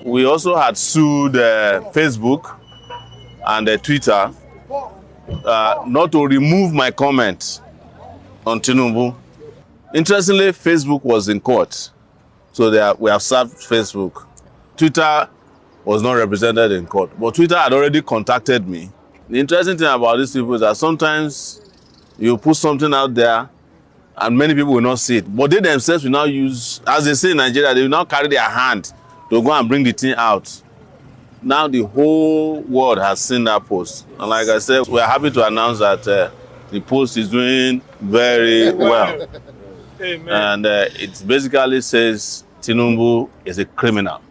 We also had sued Facebook and Twitter not to remove my comment on Tinubu. Interestingly, Facebook was in court, so we have served Facebook. Twitter was not represented in court, but Twitter had already contacted me. The interesting thing about these people is that sometimes you put something out there and many people will not see it, but they themselves will now use, as they say in Nigeria, they will now carry their hand to go and bring the thing out. Now the whole world has seen that post. And like I said, we are happy to announce that the post is doing very well. Amen. And it basically says Tinubu is a criminal.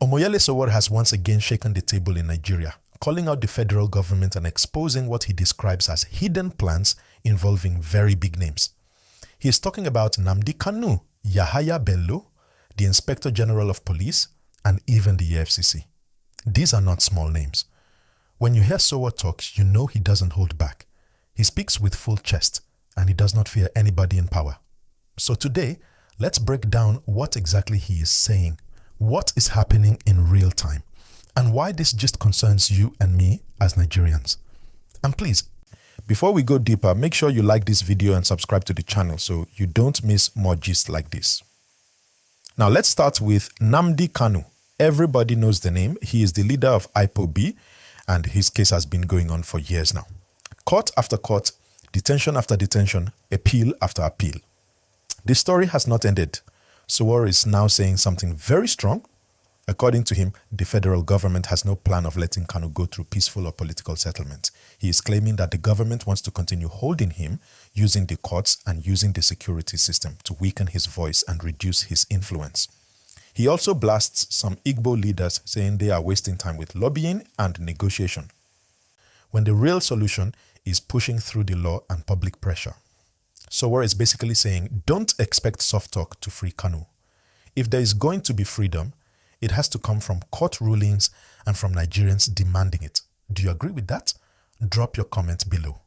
Omoyele Sowore has once again shaken the table in Nigeria, calling out the federal government and exposing what he describes as hidden plans involving very big names. He is talking about Nnamdi Kanu, Yahaya Bello, the Inspector General of Police, and even the EFCC. These are not small names. When you hear Sowore talk, you know he doesn't hold back. He speaks with full chest, and he does not fear anybody in power. So today, let's break down what exactly he is saying, what is happening in real time, and why this just concerns you and me as Nigerians. And please, before we go deeper, make sure you like this video and subscribe to the channel so you don't miss more gist like this. Now let's start with Nnamdi Kanu. Everybody knows the name. He is the leader of IPOB, and his case has been going on for years now. Court after court, detention after detention, appeal after appeal. The story has not ended. Sowore is now saying something very strong. According to him, the federal government has no plan of letting Kanu go through peaceful or political settlement. He is claiming that the government wants to continue holding him, using the courts and using the security system to weaken his voice and reduce his influence. He also blasts some Igbo leaders, saying they are wasting time with lobbying and negotiation, when the real solution is pushing through the law and public pressure. Sowore is basically saying, don't expect soft talk to free Kanu. If there is going to be freedom, it has to come from court rulings and from Nigerians demanding it. Do you agree with that? Drop your comment below.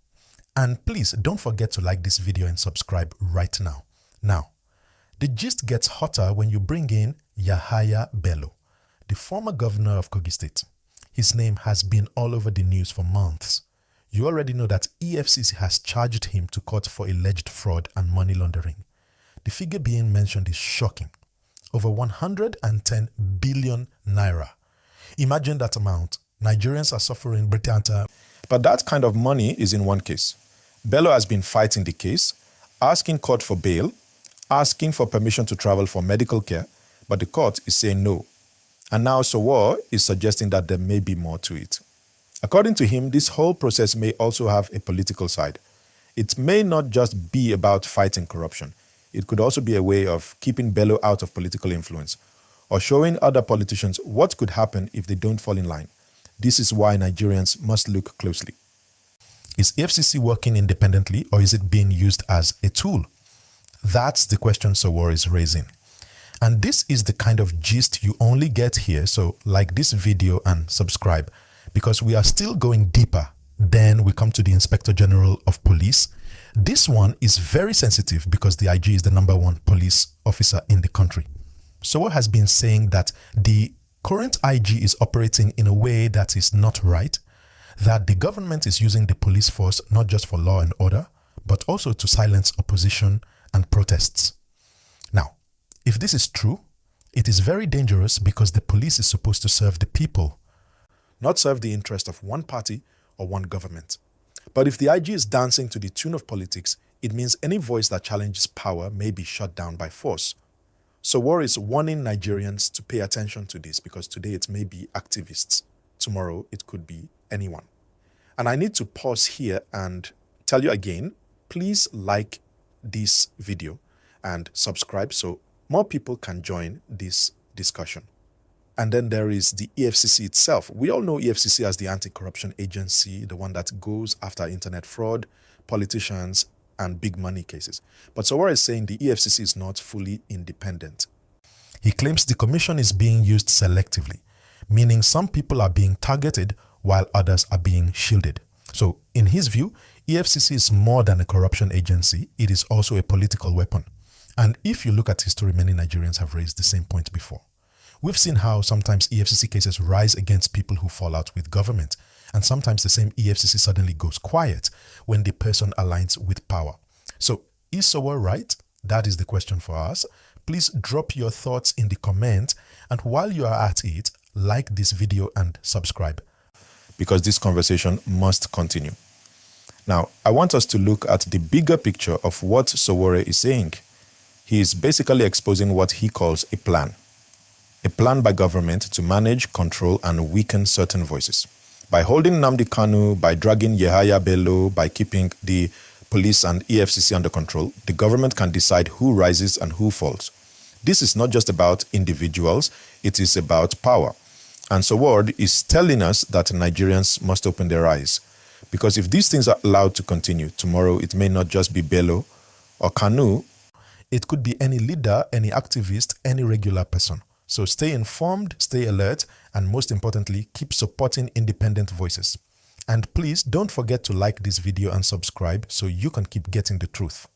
And please don't forget to like this video and subscribe right now. Now, the gist gets hotter when you bring in Yahaya Bello, the former governor of Kogi State. His name has been all over the news for months. You already know that EFCC has charged him to court for alleged fraud and money laundering. The figure being mentioned is shocking. Over 110 billion naira. Imagine that amount. Nigerians are suffering Britannia. But that kind of money is in one case. Bello has been fighting the case, asking court for bail, asking for permission to travel for medical care, but the court is saying no. And now Sowore is suggesting that there may be more to it. According to him, this whole process may also have a political side. It may not just be about fighting corruption. It could also be a way of keeping Bello out of political influence, or showing other politicians what could happen if they don't fall in line. This is why Nigerians must look closely. Is EFCC working independently, or is it being used as a tool? That's the question Sowore is raising. And this is the kind of gist you only get here, so like this video and subscribe, because we are still going deeper. Then we come to the Inspector General of Police. This one is very sensitive because the IG is the #1 police officer in the country. Sowore has been saying that the current IG is operating in a way that is not right, that the government is using the police force not just for law and order, but also to silence opposition and protests. Now, if this is true, it is very dangerous because the police is supposed to serve the people, not serve the interest of one party or one government. But if the IG is dancing to the tune of politics, it means any voice that challenges power may be shut down by force. Sowore is warning Nigerians to pay attention to this because today it may be activists. Tomorrow it could be anyone. And I need to pause here and tell you again, please like this video and subscribe so more people can join this discussion. And then there is the EFCC itself. We all know EFCC as the anti-corruption agency, the one that goes after internet fraud, politicians, and big money cases. But Sowore is saying the EFCC is not fully independent. He claims the commission is being used selectively, meaning some people are being targeted while others are being shielded. So in his view, EFCC is more than a corruption agency. It is also a political weapon. And if you look at history, many Nigerians have raised the same point before. We've seen how sometimes EFCC cases rise against people who fall out with government, and sometimes the same EFCC suddenly goes quiet when the person aligns with power. So, is Sowore right? That is the question for us. Please drop your thoughts in the comment, and while you are at it, like this video and subscribe, because this conversation must continue. Now, I want us to look at the bigger picture of what Sowore is saying. He is basically exposing what he calls a plan by government to manage, control, and weaken certain voices. By holding Nnamdi Kanu, by dragging Yahaya Bello, by keeping the police and EFCC under control, the government can decide who rises and who falls. This is not just about individuals, it is about power. And Sowore is telling us that Nigerians must open their eyes. Because if these things are allowed to continue, tomorrow it may not just be Bello or Kanu, it could be any leader, any activist, any regular person. So stay informed, stay alert, and most importantly, keep supporting independent voices. And please don't forget to like this video and subscribe so you can keep getting the truth.